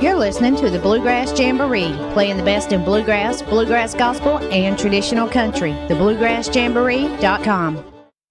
You're listening to the Bluegrass Jamboree, playing the best in bluegrass, bluegrass gospel, and traditional country. TheBluegrassJamboree.com.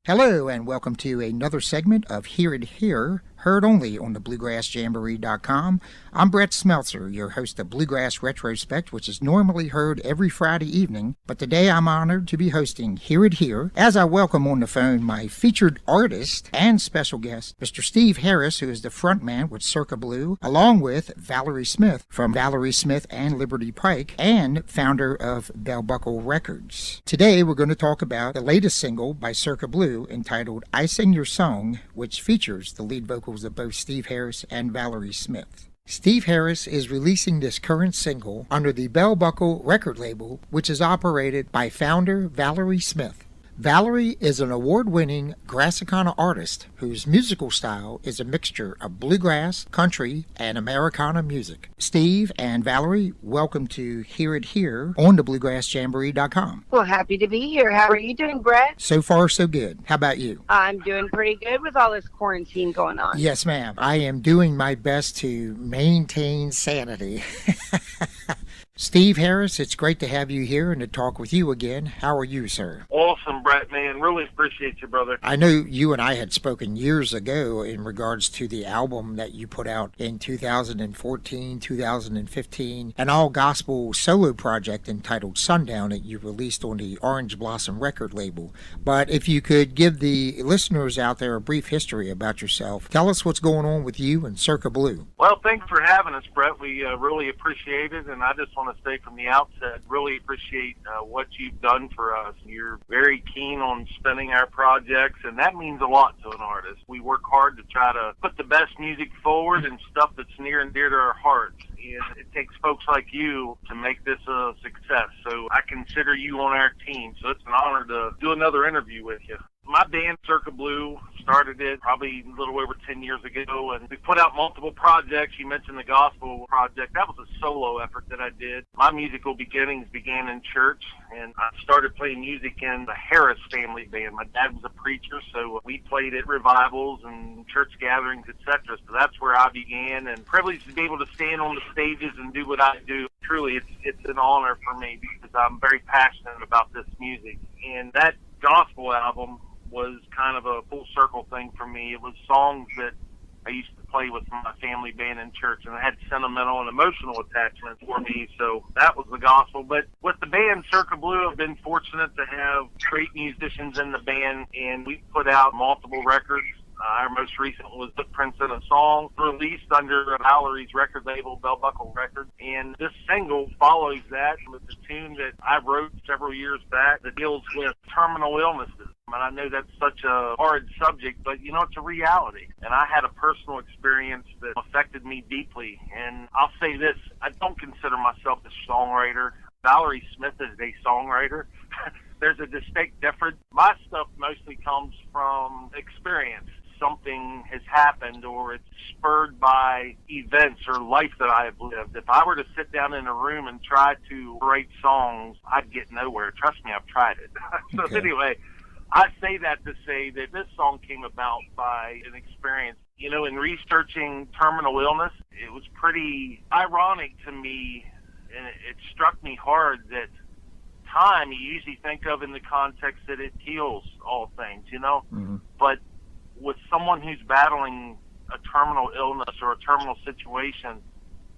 Hello, and welcome to another segment of Hear It Here, heard only on the BluegrassJamboree.com. I'm Brett Smeltzer, your host of Bluegrass Retrospect, which is normally heard every Friday evening, but today I'm honored to be hosting Hear It Here, as I welcome on the phone my featured artist and special guest, Mr. Steve Harris, who is the frontman with Circa Blue, along with Valerie Smith from Valerie Smith and Liberty Pike, and founder of Bell Buckle Records. Today we're going to talk about the latest single by Circa Blue entitled I Sing Your Song, which features the lead vocals of both Steve Harris and Valerie Smith. Steve Harris is releasing this current single under the Bell Buckle record label, which is operated by founder Valerie Smith. Valerie is an award-winning Grassicana artist whose musical style is a mixture of bluegrass, country, and Americana music. Steve and Valerie, welcome to Hear It Here on the BluegrassJamboree.com. Well, happy to be here. How are you doing, Brett? So far, so good. How about you? I'm doing pretty good with all this quarantine going on. Yes, ma'am. I am doing my best to maintain sanity. Steve Harris, it's great to have you here and to talk with you again. How are you, sir? Awesome, Brett, man. Really appreciate you, brother. I know you and I had spoken years ago in regards to the album that you put out in 2014, 2015, an all-gospel solo project entitled Sundown that you released on the Orange Blossom record label. But if you could give the listeners out there a brief history about yourself, tell us what's going on with you and Circa Blue. Well, thanks for having us, Brett. We really appreciate it, and I just want to say from the outset, really appreciate what you've done for us. You're very keen on spinning our projects, and that means a lot to an artist. We work hard to try to put the best music forward and stuff that's near and dear to our hearts. And it takes folks like you to make this a success. So I consider you on our team. So it's an honor to do another interview with you. My band, Circa Blue, started it probably a little over 10 years ago, and we put out multiple projects. You mentioned the gospel project. That was a solo effort that I did. My musical beginnings began in church, and I started playing music in the Harris family band. My dad was a preacher, so we played at revivals and church gatherings, etc. So that's where I began, and privileged to be able to stand on the stages and do what I do. Truly, it's an honor for me because I'm very passionate about this music. And that gospel album was kind of a full circle thing for me. It was songs that I used to play with my family band in church, and it had sentimental and emotional attachments for me, so that was the gospel. But with the band Circa Blue, I've been fortunate to have great musicians in the band, and we've put out multiple records. Our most recent was Footprints in a Song, released under Valerie's record label, Bell Buckle Records. And this single follows that with a tune that I wrote several years back that deals with terminal illnesses. And I know that's such a hard subject, but, you know, it's a reality. And I had a personal experience that affected me deeply. And I'll say this, I don't consider myself a songwriter. Valerie Smith is a songwriter. There's a distinct difference. My stuff mostly comes from experience. Something has happened or it's spurred by events or life that I have lived. If I were to sit down in a room and try to write songs, I'd get nowhere. Trust me, I've tried it. So anyway, I say that to say that this song came about by an experience. You know, in researching terminal illness, it was pretty ironic to me, and it struck me hard that time you usually think of in the context that it heals all things, you know? Mm-hmm. But with someone who's battling a terminal illness or a terminal situation,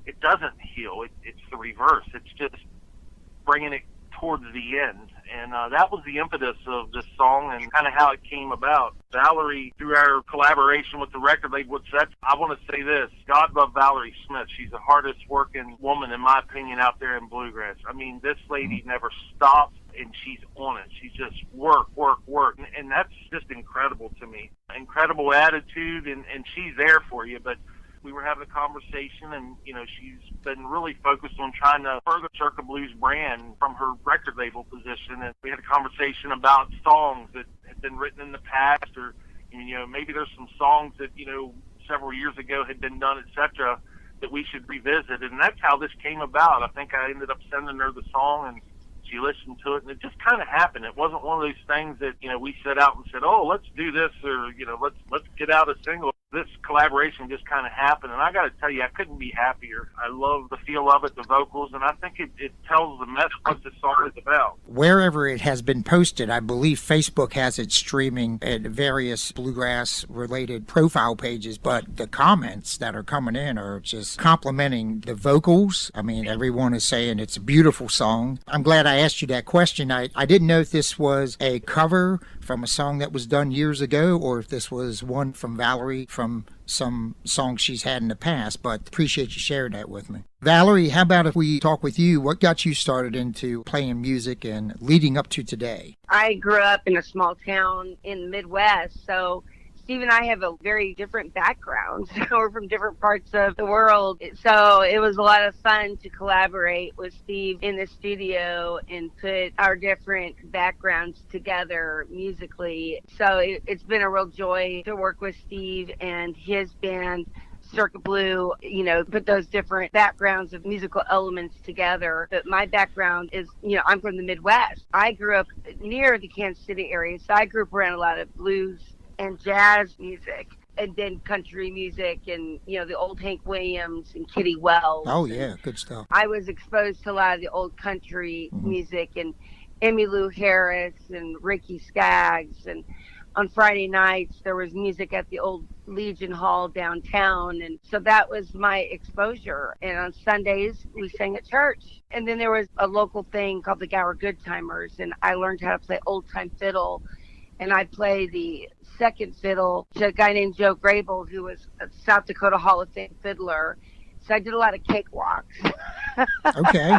it doesn't heal. It's the reverse. It's just bringing it towards the end. And that was the impetus of this song and kind of how it came about. Valerie, through our collaboration with the record label, I want to say this. God love Valerie Smith. She's the hardest working woman, in my opinion, out there in bluegrass. I mean, this lady never stops, and she's on it. She's just work. And that's just incredible to me. Incredible attitude, and she's there for you. But we were having a conversation, and, you know, she's been really focused on trying to further Circa Blue's brand from her record label position. And we had a conversation about songs that had been written in the past, or, you know, maybe there's some songs that, you know, several years ago had been done, etc., that we should revisit. And that's how this came about. I think I ended up sending her the song, and she listened to it, and it just kind of happened. It wasn't one of those things that, you know, we set out and said, oh, let's do this, or, you know, let's get out a single. this collaboration just kind of happened, and I got to tell you, I couldn't be happier. I love the feel of it, the vocals, and I think it tells the message what this song is about. Wherever it has been posted, I believe Facebook has it streaming at various bluegrass-related profile pages, but the comments that are coming in are just complimenting the vocals. I mean, everyone is saying it's a beautiful song. I'm glad I asked you that question. I didn't know if this was a cover from a song that was done years ago or if this was one from Valerie from some songs she's had in the past, but appreciate you sharing that with me. Valerie, how about if we talk with you? What got you started into playing music and leading up to today? I grew up in a small town in the Midwest, so Steve and I have a very different background. We're from different parts of the world. So it was a lot of fun to collaborate with Steve in the studio and put our different backgrounds together musically. So it's been a real joy to work with Steve and his band, Circa Blue, put those different backgrounds of musical elements together. But my background is, I'm from the Midwest. I grew up near the Kansas City area, so I grew up around a lot of blues and jazz music, and then country music, and the old Hank Williams and Kitty Wells. Oh yeah, good stuff. I was exposed to a lot of the old country music, and Emmylou Harris and Ricky Skaggs, and on Friday nights there was music at the old Legion Hall downtown, and so that was my exposure. And on Sundays we sang at church, and then there was a local thing called the Gower Good Timers, and I learned how to play old time fiddle, and I play the second fiddle to a guy named Joe Grable, who was a South Dakota Hall of Fame fiddler. So I did a lot of cakewalks. Okay.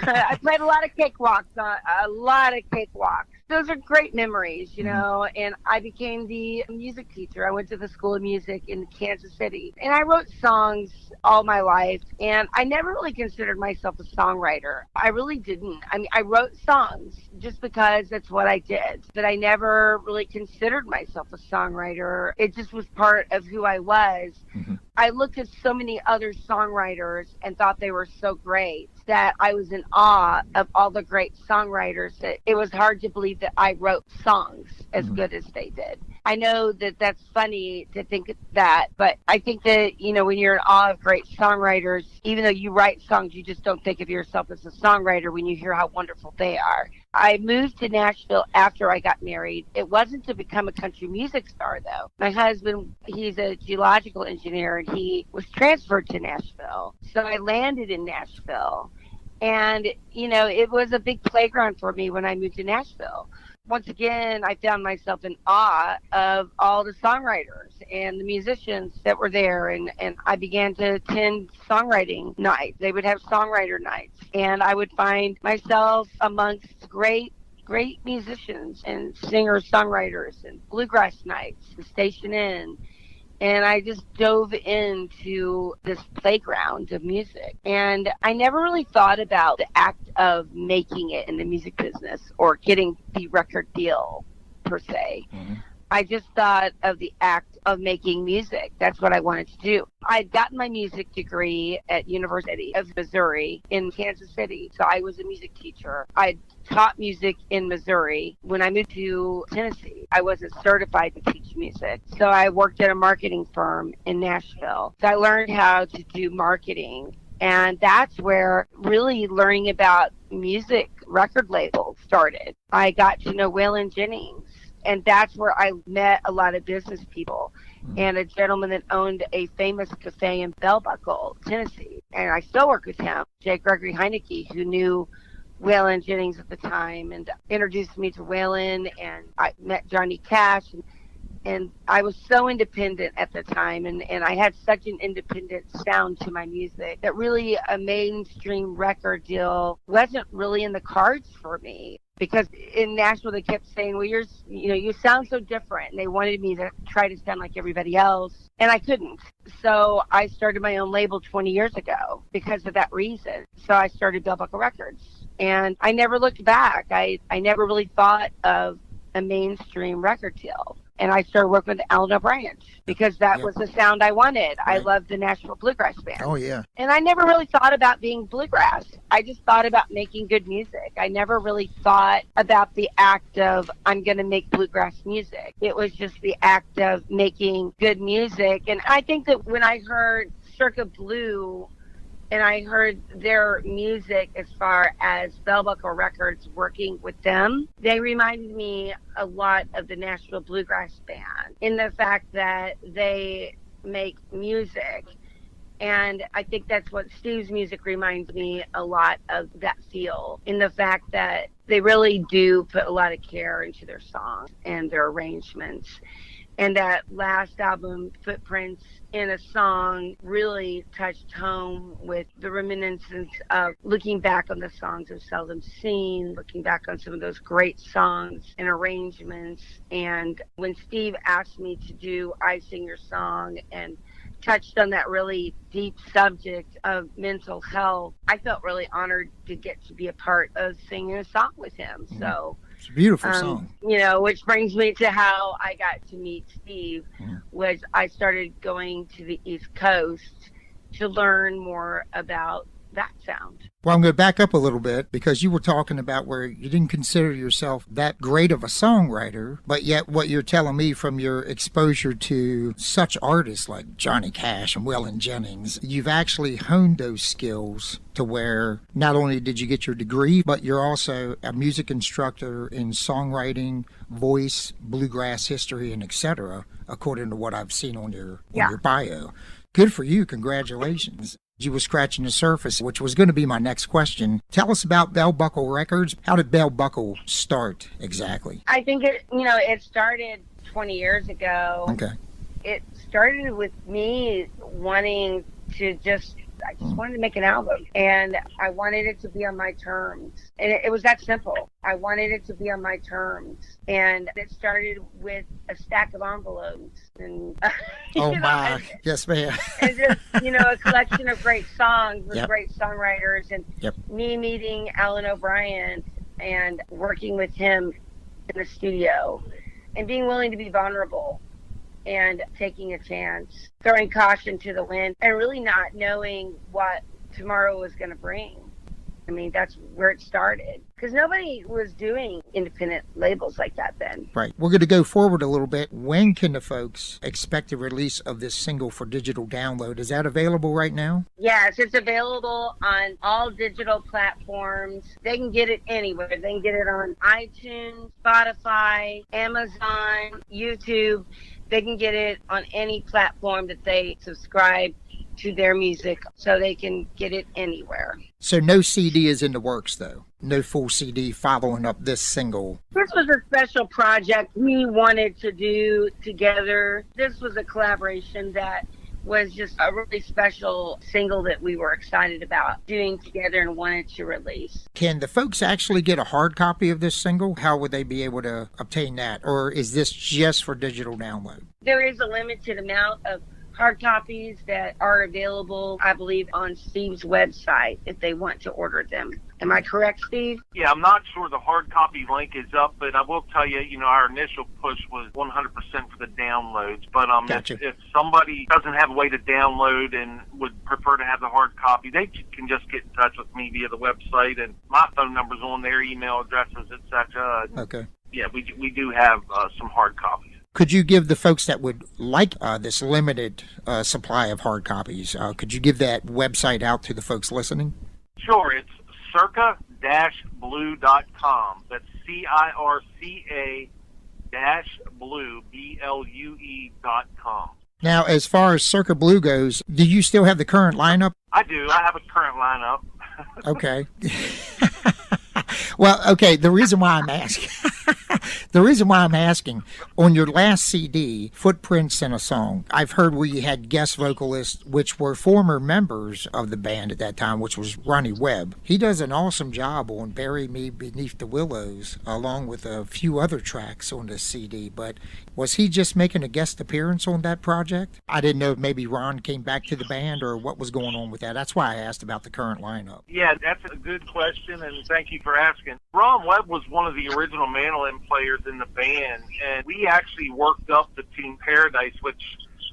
I played a lot of cakewalks, Those are great memories, and I became the music teacher. I went to the School of Music in Kansas City, and I wrote songs all my life, and I never really considered myself a songwriter. I really didn't. I mean, I wrote songs just because that's what I did, but I never really considered myself a songwriter. It just was part of who I was. Mm-hmm. I looked at so many other songwriters and thought they were so great that I was in awe of all the great songwriters that it was hard to believe that I wrote songs as good as they did. I know that that's funny to think that, but I think that, when you're in awe of great songwriters, even though you write songs, you just don't think of yourself as a songwriter when you hear how wonderful they are. I moved to Nashville after I got married. It wasn't to become a country music star, though. My husband, he's a geological engineer, and he was transferred to Nashville. So I landed in Nashville. And, it was a big playground for me when I moved to Nashville. Once again, I found myself in awe of all the songwriters and the musicians that were there. And I began to attend songwriting nights. They would have songwriter nights. And I would find myself amongst great musicians and singers, songwriters, and bluegrass nights, the Station Inn. And I just dove into this playground of music. And I never really thought about the act of making it in the music business or getting the record deal, per se. Mm-hmm. I just thought of the act of making music. That's what I wanted to do. I'd gotten my music degree at University of Missouri in Kansas City. So I was a music teacher. I taught music in Missouri. When I moved to Tennessee, I wasn't certified to teach music. So I worked at a marketing firm in Nashville. So I learned how to do marketing. And that's where really learning about music record labels started. I got to know Waylon Jennings. And that's where I met a lot of business people and a gentleman that owned a famous cafe in Bell Buckle, Tennessee. And I still work with him, J. Gregory Heineke, who knew Waylon Jennings at the time and introduced me to Waylon. And I met Johnny Cash. And I was so independent at the time. And I had such an independent sound to my music that really a mainstream record deal wasn't really in the cards for me. Because in Nashville, they kept saying, well, you sound so different. And they wanted me to try to sound like everybody else. And I couldn't. So I started my own label 20 years ago because of that reason. So I started Bell Buckle Records. And I never looked back. I never really thought of a mainstream record deal. And I started working with Alan O'Brien because that was the sound I wanted. Right. I loved the Nashville Bluegrass Band. Oh, yeah. And I never really thought about being bluegrass. I just thought about making good music. I never really thought about the act of, I'm going to make bluegrass music. It was just the act of making good music. And I think that when I heard Circa Blue, and I heard their music as far as Bell Buckle Records working with them, they reminded me a lot of the Nashville Bluegrass Band in the fact that they make music. And I think that's what Steve's music reminds me a lot of, that feel, in the fact that they really do put a lot of care into their songs and their arrangements. And that last album, Footprints in a Song, really touched home with the reminiscence of looking back on the songs of Seldom Seen, looking back on some of those great songs and arrangements. And when Steve asked me to do I Sing Your Song and touched on that really deep subject of mental health, I felt really honored to get to be a part of singing a song with him. So it's a beautiful song. You know, which brings me to how I got to meet Steve, was I started going to the East Coast to learn more about that sound. Well, I'm going to back up a little bit because you were talking about where you didn't consider yourself that great of a songwriter, but yet what you're telling me from your exposure to such artists like Johnny Cash and Waylon Jennings, you've actually honed those skills to where not only did you get your degree, but you're also a music instructor in songwriting, voice, bluegrass history, and etc., according to what I've seen on your bio. Good for you. Congratulations. You were scratching the surface, which was going to be my next question. Tell us about Bell Buckle Records. How did Bell Buckle start exactly? I think it started 20 years ago. Okay. It started with me wanting to I just wanted to make an album, and I wanted it to be on my terms. And it was that simple. I wanted it to be on my terms. And it started with a stack of envelopes. And my. Yes, ma'am. And just, a collection of great songs with great songwriters. And me meeting Alan O'Brien and working with him in the studio and being willing to be vulnerable and taking a chance, throwing caution to the wind, and really not knowing what tomorrow was going to bring. I mean, that's where it started, because nobody was doing independent labels like that then. Right. We're going to go forward a little bit. When can the folks expect the release of this single for digital download? Is that available right now? Yes, it's available on all digital platforms. They can get it anywhere. They can get it on iTunes, Spotify, Amazon, YouTube. They can get it on any platform that they subscribe to their music, so they can get it anywhere. So no CD is in the works, though? No full CD following up this single? This was a special project we wanted to do together. This was a collaboration that was just a really special single that we were excited about doing together and wanted to release. Can the folks actually get a hard copy of this single? How would they be able to obtain that? Or is this just for digital download? There is a limited amount of hard copies that are available, I believe, on Steve's website if they want to order them. Am I correct, Steve? Yeah, I'm not sure the hard copy link is up, but I will tell you, our initial push was 100% for the downloads. But Gotcha. if somebody doesn't have a way to download and would prefer to have the hard copy, they can just get in touch with me via the website, and my phone number's on there, email addresses, etc. Okay. Yeah, we do have some hard copies. Could you give the folks that would like this limited supply of hard copies, could you give that website out to the folks listening? Sure, it's circa-blue.com. That's CIRCA-blue, BLUE.com. Now, as far as Circa Blue goes, do you still have the current lineup? I do. I have a current lineup. Okay. Well, okay, the reason why I'm asking, on your last CD, Footprints in a Song, I've heard where you had guest vocalists, which were former members of the band at that time, which was Ronnie Webb. He does an awesome job on Bury Me Beneath the Willows, along with a few other tracks on the CD, but was he just making a guest appearance on that project? I didn't know if maybe Ron came back to the band or what was going on with that. That's why I asked about the current lineup. Yeah, that's a good question, and thank you for asking. Ron Webb was one of the original mandolin players was in the band, and we actually worked up the tune Paradise, which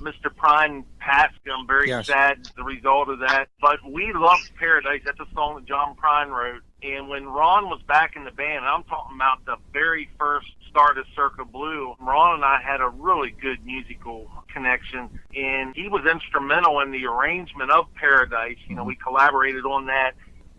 Mr. Prine passed. I'm very sad as the result of that. But we loved Paradise. That's a song that John Prine wrote. And when Ron was back in the band, I'm talking about the very first start of Circa Blue, Ron and I had a really good musical connection. And he was instrumental in the arrangement of Paradise. You know, we collaborated on that.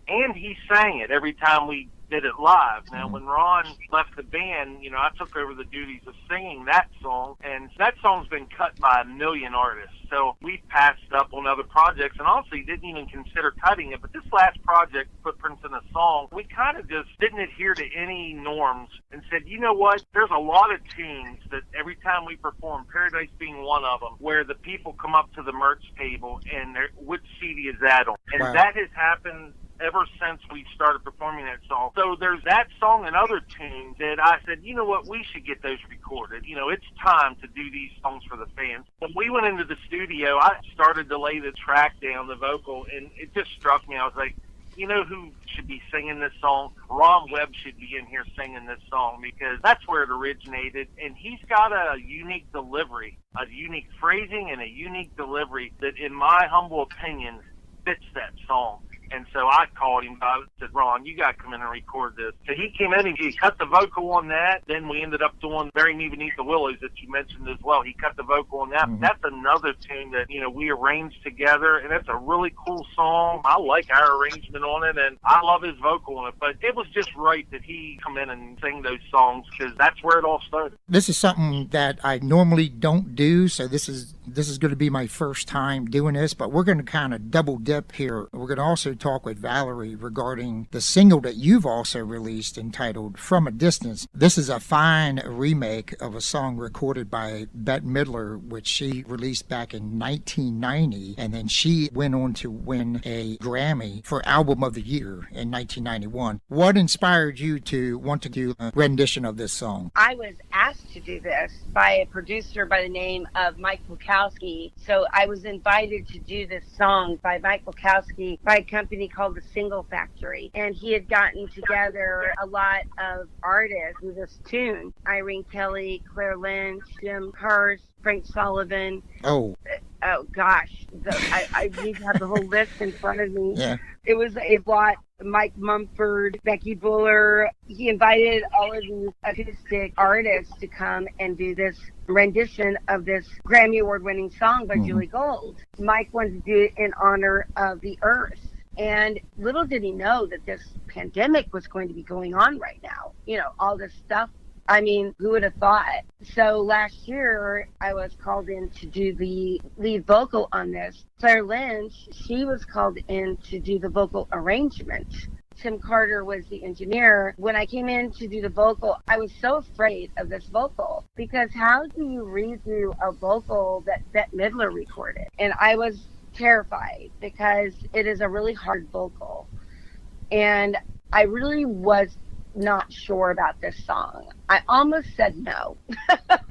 And he sang it every time we did it live. Now, when Ron left the band, you know, I took over the duties of singing that song, and that song's been cut by a million artists. So we passed up on other projects, and honestly didn't even consider cutting it. But this last project, Footprints in a Song, we kind of just didn't adhere to any norms and said, you know what, there's a lot of tunes that every time we perform, Paradise being one of them, where the people come up to the merch table and they're, which CD is that on? And that has happened ever since we started performing that song. So there's that song and other tunes that I said, you know what, we should get those recorded. You know, it's time to do these songs for the fans. When we went into the studio, I started to lay the track down, the vocal, and it just struck me. I was like, you know who should be singing this song? Ron Webb should be in here singing this song, because that's where it originated. And he's got a unique delivery, a unique phrasing and a unique delivery that, in my humble opinion, fits that song. And so I called him. I said, Ron, you got to come in and record this. So he came in and he cut the vocal on that. Then we ended up doing Bury Me Beneath the Willows that you mentioned as well. He cut the vocal on that. That's another tune that, you know, we arranged together, and it's a really cool song. I like our arrangement on it, and I love his vocal on it. But it was just right that he come in and sing those songs, because that's where it all started. This is something that I normally don't do, so this is going to be my first time doing this, but we're going to kind of double dip here. We're going to also talk with Valerie regarding the single that you've also released entitled From a Distance. This is a fine remake of a song recorded by Bette Midler, which she released back in 1990, and then she went on to win a Grammy for Album of the Year in 1991. What inspired you to want to do a rendition of this song? I was asked to do this by a producer by the name of Mike Bukowski. So I was invited to do this song by Mike Bukowski by a company called The Single Factory. And he had gotten together a lot of artists with this tune. Irene Kelly, Claire Lynch, Jim Hurst, Frank Sullivan. Oh gosh. I need to have the whole list in front of me. Yeah. It was a lot. Mike Mumford, Becky Buller. He invited all of these acoustic artists to come and do this rendition of this Grammy Award-winning song by Julie Gold. Mike wanted to do it in honor of the Earth. And little did he know that this pandemic was going to be going on right now. You know, all this stuff. I mean, who would have thought? So last year, I was called in to do the lead vocal on this. Claire Lynch, she was called in to do the vocal arrangement. Tim Carter was the engineer. When I came in to do the vocal, I was so afraid of this vocal, because how do you redo a vocal that Bette Midler recorded? And I was terrified, because it is a really hard vocal. And I really was not sure about this song. I almost said no.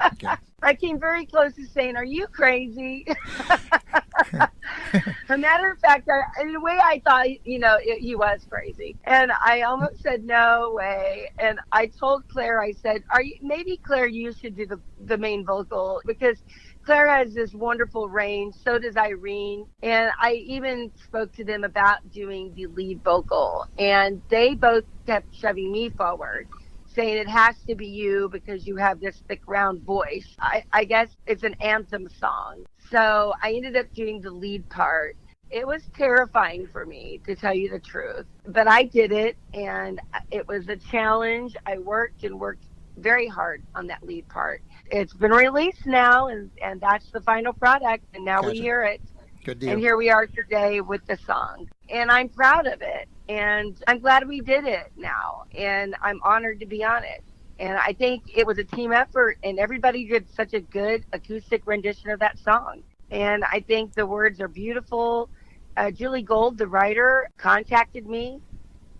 Okay. I came very close to saying, are you crazy? A matter of fact, in a way I thought, you know, he was crazy. And I almost said, no way. And I told Claire, I said, maybe Claire, you should do the main vocal, because Claire has this wonderful range, so does Irene. And I even spoke to them about doing the lead vocal. And they both kept shoving me forward, saying it has to be you because you have this thick, round voice. I guess it's an anthem song. So I ended up doing the lead part. It was terrifying for me, to tell you the truth. But I did it, and it was a challenge. I worked very hard on that lead part. It's been released now, and that's the final product, and now we hear it. Good deal. And here we are today with the song. And I'm proud of it, and I'm glad we did it now, and I'm honored to be on it. And I think it was a team effort, and everybody did such a good acoustic rendition of that song. And I think the words are beautiful. Julie Gold, the writer, contacted me,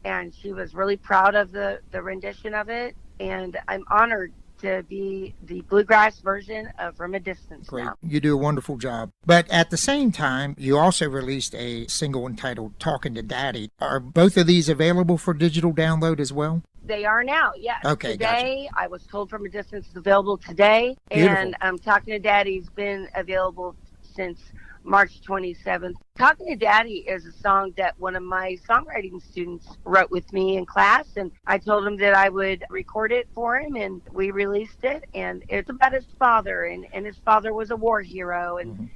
and she was really proud of the rendition of it. And I'm honored to be the bluegrass version of From a Distance. Great. Now. You do a wonderful job. But at the same time, you also released a single entitled Talking to Daddy. Are both of these available for digital download as well? They are now, yes. Okay, today, I was told from a distance it's available today. Beautiful. And Talking to Daddy's been available since March 27th. Talking to Daddy is a song that one of my songwriting students wrote with me in class, and I told him that I would record it for him, and we released it. And it's about his father, and his father was a war hero, and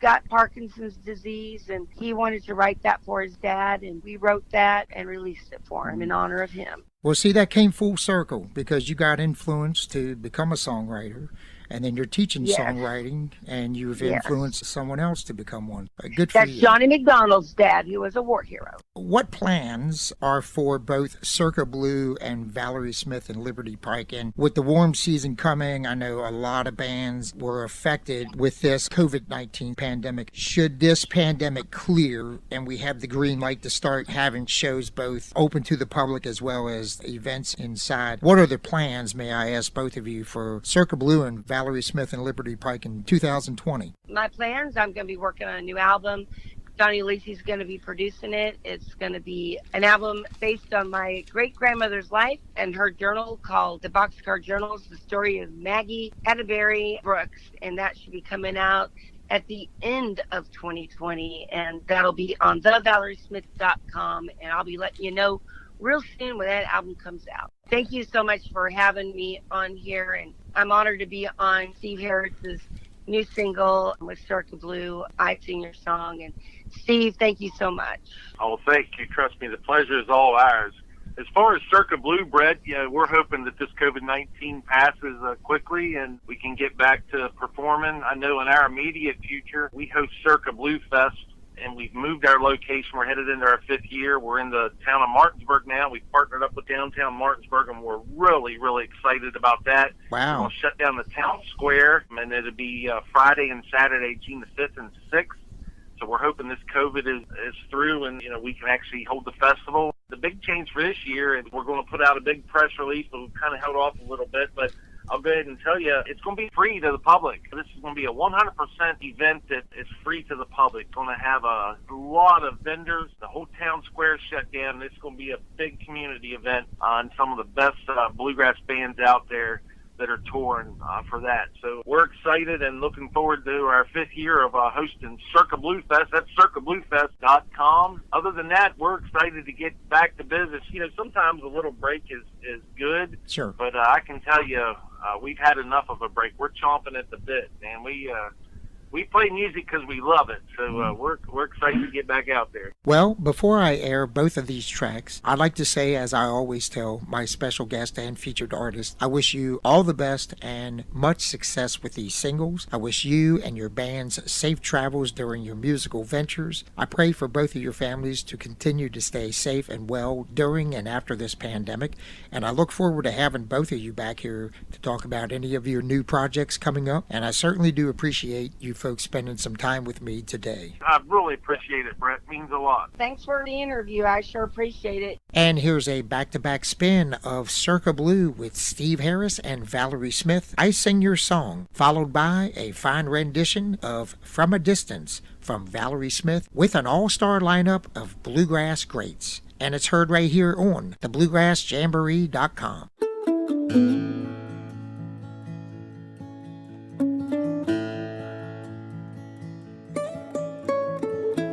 got Parkinson's disease, and he wanted to write that for his dad, and we wrote that and released it for him in honor of him. Well, see, that came full circle because you got influenced to become a songwriter, and then you're teaching songwriting, and you've influenced someone else to become one. Good for you. That's Johnny McDonald's dad, who was a war hero. What plans are for both Circa Blue and Valerie Smith and Liberty Pike? And with the warm season coming, I know a lot of bands were affected with this COVID-19 pandemic. Should this pandemic clear and we have the green light to start having shows both open to the public as well as events inside, what are the plans, may I ask both of you, for Circa Blue and Valerie Smith and Liberty Pike in 2020? My plans, I'm going to be working on a new album. Johnny Lacey's going to be producing it. It's going to be an album based on my great-grandmother's life and her journal called The Boxcar Journals, the story of Maggie Atterbury Brooks, and that should be coming out at the end of 2020, and that'll be on thevaleriesmith.com, and I'll be letting you know real soon when that album comes out. Thank you so much for having me on here, and I'm honored to be on Steve Harris's new single with Circa Blue, I Sing Your Song. And Steve, thank you so much. Oh, thank you. Trust me, the pleasure is all ours. As far as Circa Blue, Brett, we're hoping that this COVID-19 passes quickly and we can get back to performing. I know in our immediate future, we host Circa Blue Fest, and we've moved our location. We're headed into our 5th year. We're in the town of Martinsburg now. We've partnered up with downtown Martinsburg, and we're really, really excited about that. Wow. We're going to shut down the town square, and it'll be Friday and Saturday, June the 5th and 6th. So we're hoping this COVID is through and, we can actually hold the festival. The big change for this year is we're going to put out a big press release, but we've kind of held off a little bit. But I'll go ahead and tell you, it's going to be free to the public. This is going to be a 100% event that is free to the public. Going to have a lot of vendors. The whole town square shut down. It's going to be a big community event on some of the best bluegrass bands out there that are touring for that. So we're excited and looking forward to our 5th year of hosting Circa Blue Fest. That's circabluefest.com. Other than that, we're excited to get back to business. Sometimes a little break is good. Sure. But I can tell you, we've had enough of a break. We're chomping at the bit, man. We play music because we love it, so we're excited to get back out there. Well, before I air both of these tracks, I'd like to say, as I always tell my special guest and featured artist, I wish you all the best and much success with these singles. I wish you and your bands safe travels during your musical ventures. I pray for both of your families to continue to stay safe and well during and after this pandemic, and I look forward to having both of you back here to talk about any of your new projects coming up, and I certainly do appreciate you folks spending some time with me today. I really appreciate it, Brett. It means a lot. Thanks for the interview. I sure appreciate it. And here's a back-to-back spin of Circa Blue with Steve Harris and Valerie Smith, I Sing Your Song, followed by a fine rendition of From a Distance from Valerie Smith with an all-star lineup of bluegrass greats. And it's heard right here on thebluegrassjamboree.com.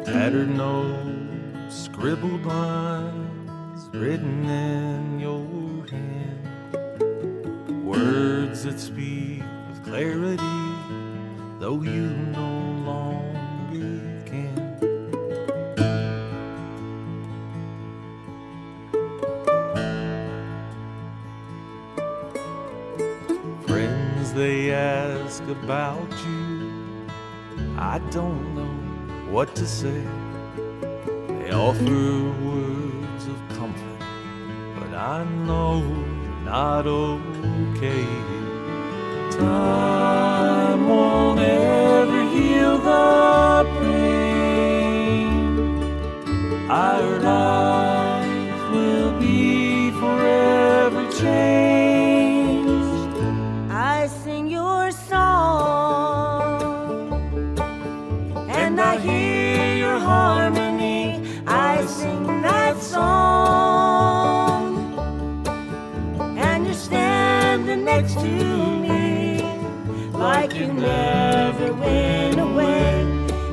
Tattered notes, scribbled lines, written in your hand. Words that speak with clarity, though you no longer can. Friends, they ask about you, I don't know what to say. They offer words of comfort, but I know you're not okay. Time won't ever heal the pain. Our lives will be forever changed. I sing your song, and I hear your harmony. I sing that song, next to me, like you never went away.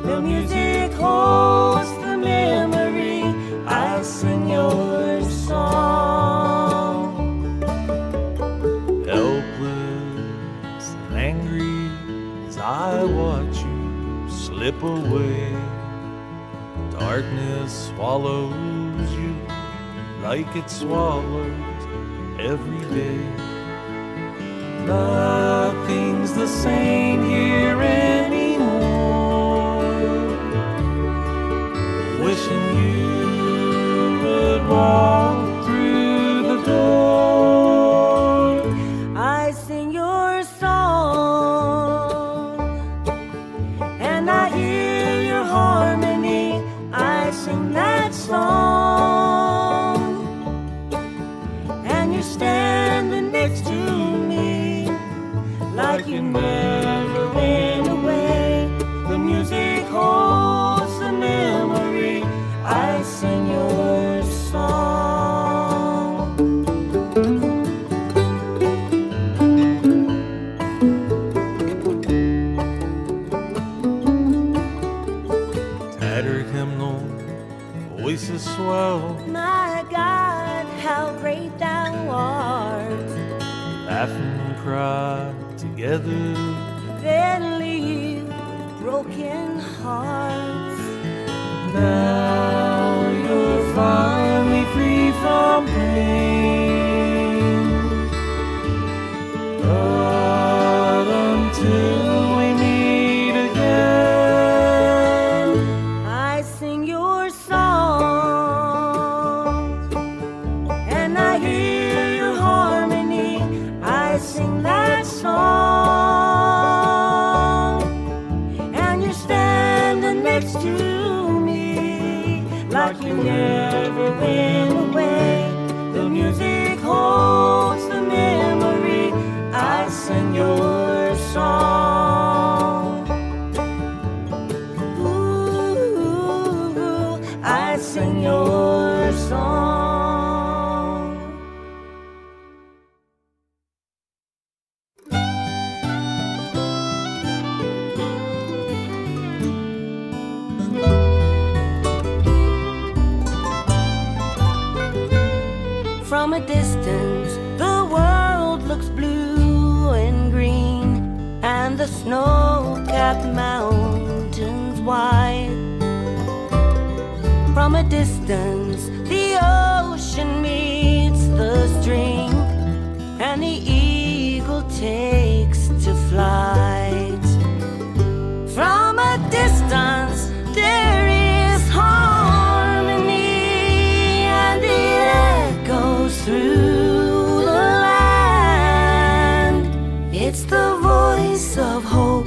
The music holds the memory. I sing your song. Helpless and angry as I watch you slip away. Darkness swallows you like it swallows every day. Nothing's the same here anymore. Wishing you would walk through the door. I sing your song, and I hear your harmony. I sing that song, and you're standing next to me, like you never went away. The music holds the memory. I sing your song. Tattered hymnal, voices swell, My God, how great thou art. laugh and cry together. Then leave broken hearts. Now you're finally free from pain. But until we meet again, I sing your song, and I hear your harmony. I sing that song, and you're standing next to me, like you never went away. The music holds the memory. I sing your song. Ooh, I sing your song. From a distance, the world looks blue and green, and the snow-capped mountains white. From a distance, the ocean meets the stream, and the eagle takes to flight. From a distance, there is harmony, and it echoes through the land. It's the voice of hope,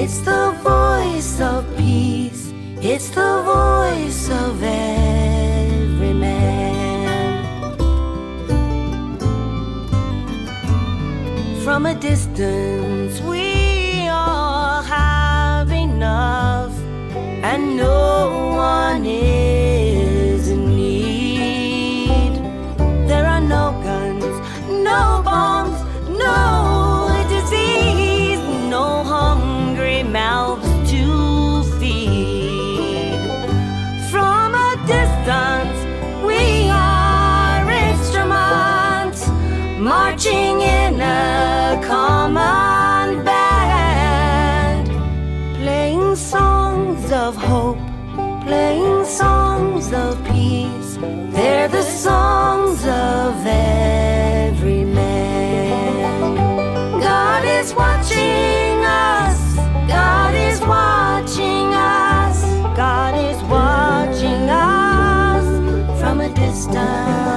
it's the voice of peace, it's the voice of every man. From a distance, we all have enough, and no one is in need. There are no guns, no bombs, no disease, no hungry mouths to feed. From a distance, we are instruments marching in a common band, playing songs of hope, playing songs of peace. They're the songs of every man. God is watching us, God is watching us, God is watching us from a distance.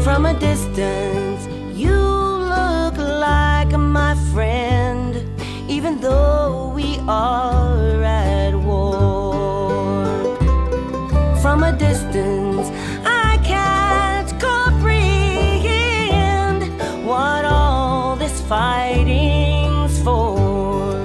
From a distance, you look like my friend, even though we are at war. From a distance, I can't comprehend what all this fighting's for.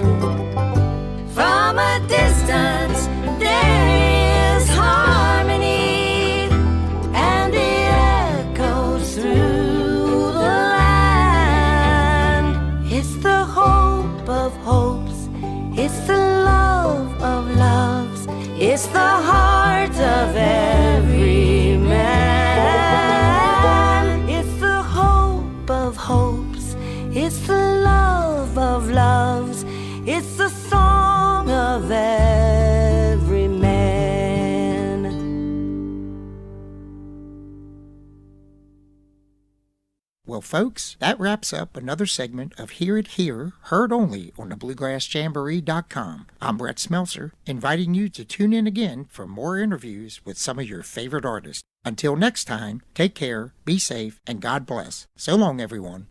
of every man. Well, folks, that wraps up another segment of Hear It Here, heard only on the BluegrassJamboree.com. I'm Brett Smeltzer, inviting you to tune in again for more interviews with some of your favorite artists. Until next time, take care, be safe, and God bless. So long, everyone.